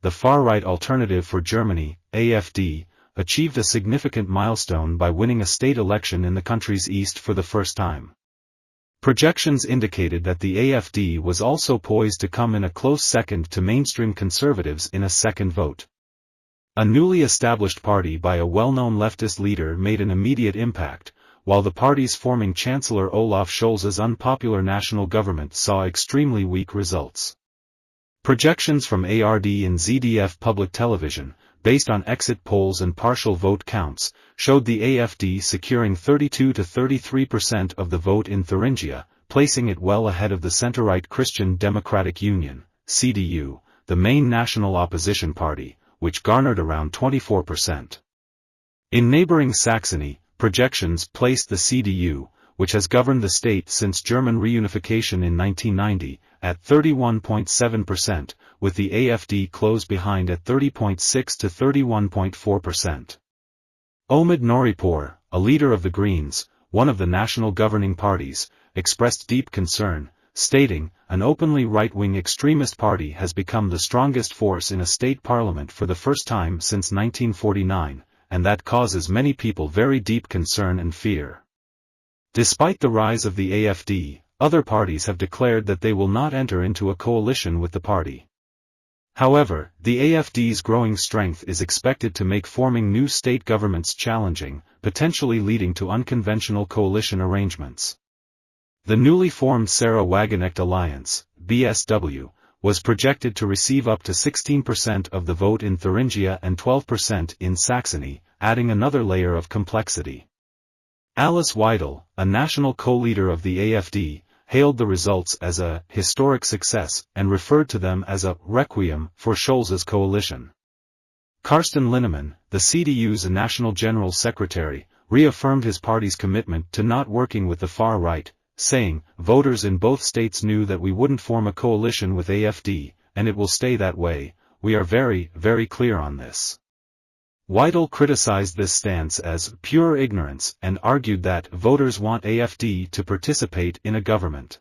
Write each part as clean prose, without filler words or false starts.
the far-right Alternative for Germany, AfD, achieved a significant milestone by winning a state election in the country's east for the first time. Projections indicated that the AfD was also poised to come in a close second to mainstream conservatives in a second vote. A newly established party by a well-known leftist leader made an immediate impact, while the parties forming Chancellor Olaf Scholz's unpopular national government saw extremely weak results. Projections from ARD and ZDF public television, based on exit polls and partial vote counts, showed the AfD securing 32 to 33% of the vote in Thuringia, placing it well ahead of the center-right Christian Democratic Union, CDU, the main national opposition party, which garnered around 24%. In neighboring Saxony, projections placed the CDU, which has governed the state since German reunification in 1990, at 31.7%, with the AfD close behind at 30.6 to 31.4%. Omid Nouripour, a leader of the Greens, one of the national governing parties, expressed deep concern, stating, "An openly right-wing extremist party has become the strongest force in a state parliament for the first time since 1949, and that causes many people very deep concern and fear." Despite the rise of the AfD, other parties have declared that they will not enter into a coalition with the party. However, the AfD's growing strength is expected to make forming new state governments challenging, potentially leading to unconventional coalition arrangements. The newly formed Sarah Wagenknecht Alliance, BSW, was projected to receive up to 16% of the vote in Thuringia and 12% in Saxony, adding another layer of complexity. Alice Weidel, a national co-leader of the AfD, hailed the results as a historic success and referred to them as a requiem for Scholz's coalition. Carsten Linnemann, the CDU's national general secretary, reaffirmed his party's commitment to not working with the far right, saying, "Voters in both states knew that we wouldn't form a coalition with AfD, and it will stay that way. We are very, very clear on this." Weidel criticized this stance as pure ignorance and argued that voters want AfD to participate in a government.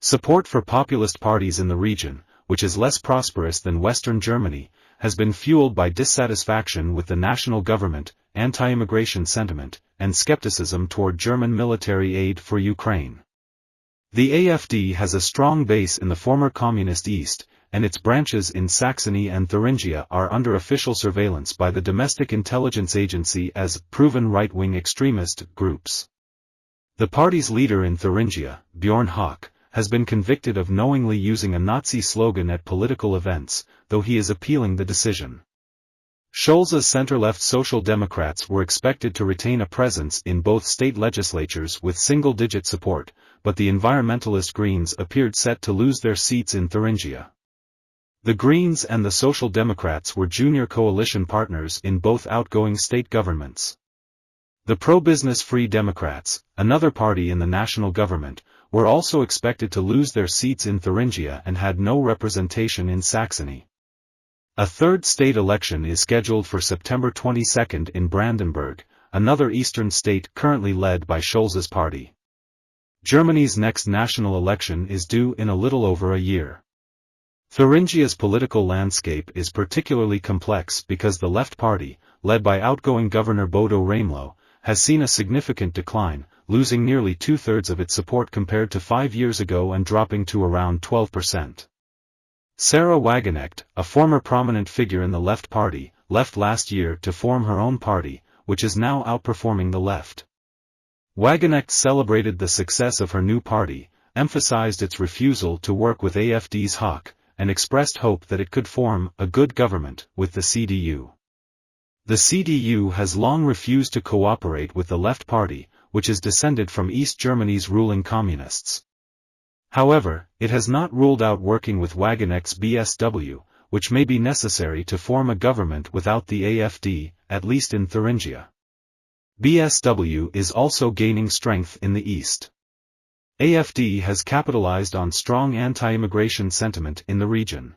Support for populist parties in the region, which is less prosperous than Western Germany, has been fueled by dissatisfaction with the national government, anti-immigration sentiment, and skepticism toward German military aid for Ukraine. The AfD has a strong base in the former communist East, and its branches in Saxony and Thuringia are under official surveillance by the domestic intelligence agency as proven right-wing extremist groups. The party's leader in Thuringia, Bjorn Höcke, has been convicted of knowingly using a Nazi slogan at political events, though he is appealing the decision. Scholz's center-left Social Democrats were expected to retain a presence in both state legislatures with single-digit support, but the environmentalist Greens appeared set to lose their seats in Thuringia. The Greens and the Social Democrats were junior coalition partners in both outgoing state governments. The pro-business Free Democrats, another party in the national government, were also expected to lose their seats in Thuringia and had no representation in Saxony. A third state election is scheduled for September 22 in Brandenburg, another eastern state currently led by Scholz's party. Germany's next national election is due in a little over a year. Thuringia's political landscape is particularly complex because the Left Party, led by outgoing Governor Bodo Ramelow, has seen a significant decline, losing nearly two-thirds of its support compared to 5 years ago and dropping to around 12%. Sarah Wagenknecht, a former prominent figure in the Left Party, left last year to form her own party, which is now outperforming the left. Wagenknecht celebrated the success of her new party, emphasized its refusal to work with AfD's Höcke, and expressed hope that it could form a good government with the CDU. The CDU has long refused to cooperate with the Left Party, which is descended from East Germany's ruling communists. However, it has not ruled out working with Wagenknecht's BSW, which may be necessary to form a government without the AfD, at least in Thuringia. BSW is also gaining strength in the East. AfD has capitalized on strong anti-immigration sentiment in the region.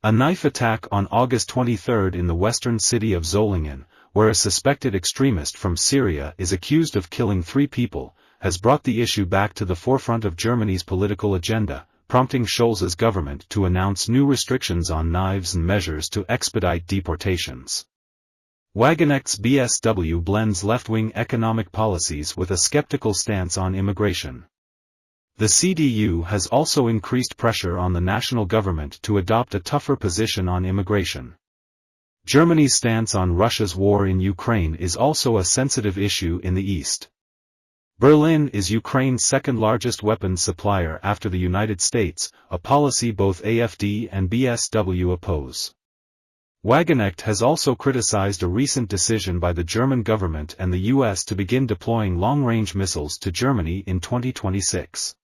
A knife attack on August 23 in the western city of Solingen, where a suspected extremist from Syria is accused of killing 3 people, has brought the issue back to the forefront of Germany's political agenda, prompting Scholz's government to announce new restrictions on knives and measures to expedite deportations. Wagenknecht's BSW blends left-wing economic policies with a skeptical stance on immigration. The CDU has also increased pressure on the national government to adopt a tougher position on immigration. Germany's stance on Russia's war in Ukraine is also a sensitive issue in the East. Berlin is Ukraine's second-largest weapons supplier after the United States, a policy both AfD and BSW oppose. Wagenknecht has also criticized a recent decision by the German government and the US to begin deploying long-range missiles to Germany in 2026.